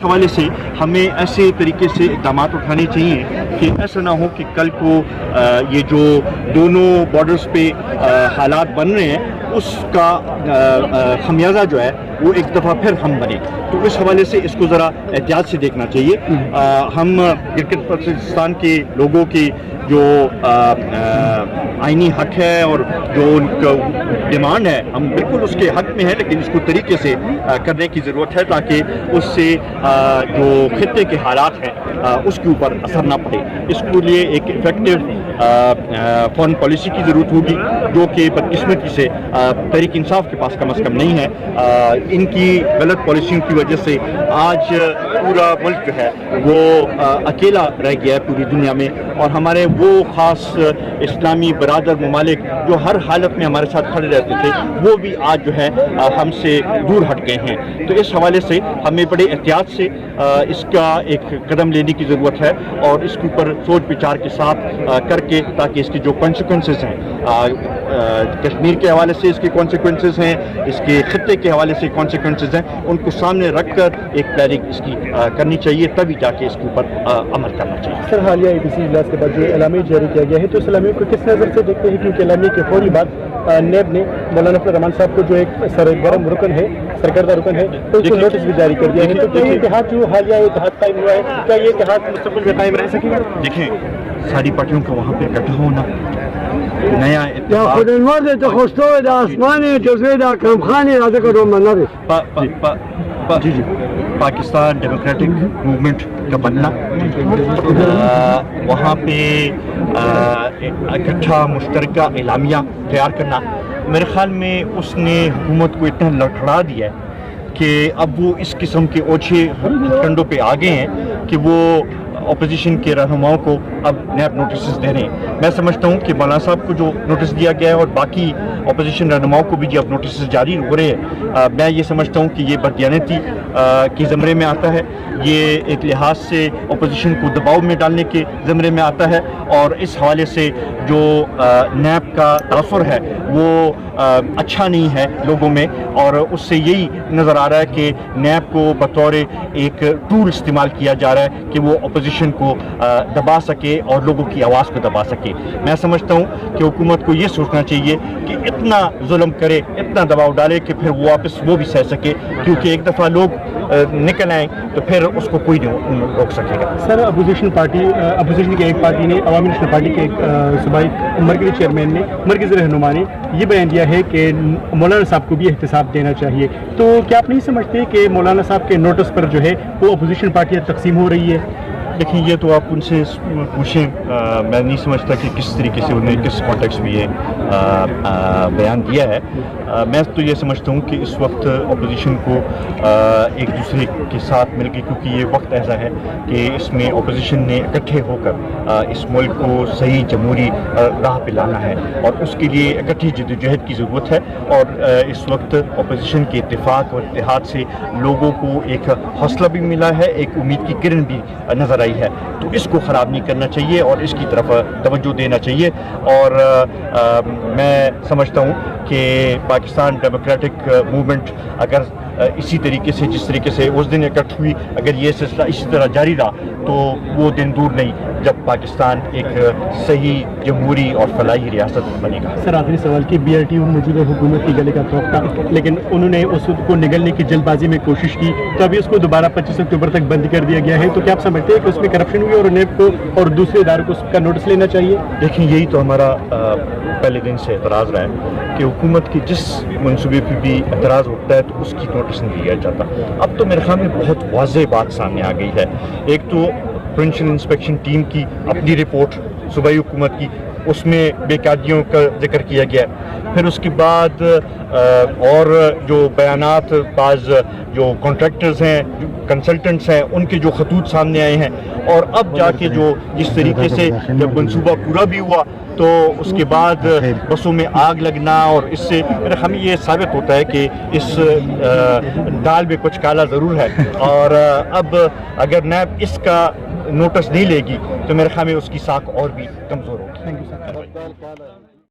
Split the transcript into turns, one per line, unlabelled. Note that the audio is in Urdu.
حوالے سے ہمیں ایسے طریقے سے اقدامات اٹھانے چاہیے کہ ایسا نہ ہو کہ کل کو یہ جو دونوں بارڈرز پہ حالات بن رہے ہیں اس کا خمیازہ جو ہے وہ ایک دفعہ پھر ہم بنے. تو اس حوالے سے اس کو ذرا احتیاط سے دیکھنا چاہیے. ہم گلگت بلتستان کے لوگوں کی جو آئینی حق ہے اور جو ان کا ڈیمانڈ ہے ہم بالکل اس کے حق میں ہیں، لیکن اس کو طریقے سے کرنے کی ضرورت ہے تاکہ اس سے جو خطے کے حالات ہیں اس کے اوپر اثر نہ پڑے. اس کے لیے ایک افیکٹو فارن پالیسی کی ضرورت ہوگی جو کہ بدقسمتی سے تحریک انصاف کے پاس کم از کم نہیں ہے. ان کی غلط پالیسیوں کی وجہ سے آج پورا ملک جو ہے وہ اکیلا رہ گیا ہے پوری دنیا میں، اور ہمارے وہ خاص اسلامی برادر ممالک جو ہر حالت میں ہمارے ساتھ کھڑے رہتے تھے وہ بھی آج جو ہے ہم سے دور ہٹ گئے ہیں. تو اس حوالے سے ہمیں بڑے احتیاط سے اس کا ایک قدم لینے کی ضرورت ہے اور اس کے اوپر سوچ بچار کے ساتھ کر کے تاکہ اس کی جو کانسیکوینسز ہیں کشمیر کے حوالے سے اس کے کانسیکوینسز ہیں، اس کے خطے کے حوالے سے کانسیکوینسز ہیں، ان کو سامنے رکھ کر ایک پلاننگ اس کی کرنی چاہیے، تبھی جا کے اس کے اوپر عمل کرنا چاہیے.
سر حالیہ ABC اجلاس کے بعد جو اعلامیہ جاری کیا گیا ہے تو اس اعلامیہ کو کس نظر سے دیکھتے ہیں؟ کیونکہ اعلامیہ کے فوری بعد نیب نے مولانا فضل الرحمان صاحب کو جو ایک سرگرم رکن ہے، سرکردہ رکن ہے، تو اس کو نوٹس بھی جاری کر دیا ہے. تو کیا یہ اتحاد جو حالیہ اتحاد قائم ہوا ہے کیا یہ اتحاد مستقبل میں قائم رہ سکے گا؟
دیکھیں ساری پارٹیوں کا وہاں پہ اکٹھا ہونا نیا پاکستان ڈیموکریٹک موومنٹ کا بننا، وہاں پہ اکٹھا مشترکہ اعلامیہ تیار کرنا، میرے خیال میں اس نے حکومت کو اتنا لڑکھڑا دیا ہے کہ اب وہ اس قسم کے اوچھے کنڈوں پہ آ گئے ہیں کہ وہ اپوزیشن کے رہنماؤں کو اب نیب نوٹسز دے رہے ہیں. میں سمجھتا ہوں کہ مولانا صاحب کو جو نوٹس دیا گیا ہے اور باقی اپوزیشن رہنماؤں کو بھی جو اب نوٹسز جاری ہو رہے ہیں، میں یہ سمجھتا ہوں کہ یہ بددیانتی کے زمرے میں آتا ہے، یہ ایک لحاظ سے اپوزیشن کو دباؤ میں ڈالنے کے زمرے میں آتا ہے، اور اس حوالے سے جو نیب کا تاثر ہے وہ اچھا نہیں ہے لوگوں میں، اور اس سے یہی نظر آ رہا ہے کہ نیب کو بطور ایک ٹول استعمال کیا جا رہا ہے کہ وہ اپوزیشن کو دبا سکے اور لوگوں کی آواز کو دبا سکے. میں سمجھتا ہوں کہ حکومت کو یہ سوچنا چاہیے کہ اتنا ظلم کرے، اتنا دباؤ ڈالے کہ پھر وہ واپس وہ بھی سہ سکے، کیونکہ ایک دفعہ لوگ نکل آئیں تو پھر اس کو کوئی نہیں روک سکے گا.
سر اپوزیشن کی ایک پارٹی نے، عوامی نیشنل پارٹی کے ایک صوبائی مرکزی چیئرمین نے، مرکزی رہنما نے یہ بیان دیا ہے کہ مولانا صاحب کو بھی احتساب دینا چاہیے. تو کیا آپ نہیں سمجھتے کہ مولانا صاحب کے نوٹس پر جو ہے وہ اپوزیشن پارٹیاں تقسیم ہو رہی ہے؟
دیکھیں یہ تو آپ ان سے پوچھیں، میں نہیں سمجھتا کہ کس طریقے سے انہیں کس کانٹیکس میں یہ بیان دیا ہے. میں تو یہ سمجھتا ہوں کہ اس وقت اپوزیشن کو ایک دوسرے کے ساتھ مل کے، کیونکہ یہ وقت ایسا ہے کہ اس میں اپوزیشن نے اکٹھے ہو کر اس ملک کو صحیح جمہوری راہ پہ لانا ہے، اور اس کے لیے اکٹھی جدوجہد کی ضرورت ہے. اور اس وقت اپوزیشن کے اتفاق اور اتحاد سے لوگوں کو ایک حوصلہ بھی ملا ہے، ایک امید کی کرن بھی نظر آئی ہے. تو اس کو خراب نہیں کرنا چاہیے اور اس کی طرف توجہ دینا چاہیے. اور میں سمجھتا ہوں کہ پاکستان ڈیموکریٹک موومنٹ اگر اسی طریقے سے جس طریقے سے اس دن اکٹھ ہوئی، اگر یہ سلسلہ اسی طرح جاری رہا تو وہ دن دور نہیں جب پاکستان ایک صحیح جمہوری اور فلاحی ریاست بنے گا.
سر آخری سوال کہ BRT موجودہ حکومت کی گلے کا توق تھا، لیکن انہوں نے اس کو نگلنے کی جلد بازی میں کوشش کی، تو ابھی اس کو دوبارہ 25 اکتوبر تک بند کر دیا گیا ہے. تو کیا آپ سمجھتے ہیں کہ اس میں کرپشن ہوئی اور نیب کو اور دوسرے اداروں کو اس کا نوٹس لینا چاہیے؟
دیکھیں یہی تو ہمارا پہلے دن سے اعتراض رہا ہے کہ حکومت کی جس منصوبے پہ بھی اعتراض ہوتا ہے تو اس کی نوٹس نہیں لیا جاتا. اب تو میرے خیال میں بہت واضح بات سامنے آ گئی ہے. ایک تو پروونشل انسپیکشن ٹیم کی اپنی رپورٹ صوبائی حکومت کی، اس میں بے قاعدگیوں کا ذکر کیا گیا ہے. پھر اس کے بعد اور جو بیانات بعض جو کانٹریکٹرز ہیں، جو کنسلٹنٹس ہیں، ان کے جو خطوط سامنے آئے ہیں، اور اب جا کے جو جس طریقے سے جب منصوبہ پورا بھی ہوا تو اس کے بعد بسوں میں آگ لگنا، اور اس سے ہمیں یہ ثابت ہوتا ہے کہ اس دال میں کچھ کالا ضرور ہے. اور اب اگر نیب اس کا نوٹس نہیں لے گی تو میرے خیال میں اس کی ساکھ اور بھی کمزور ہوگی.
Thank you sir.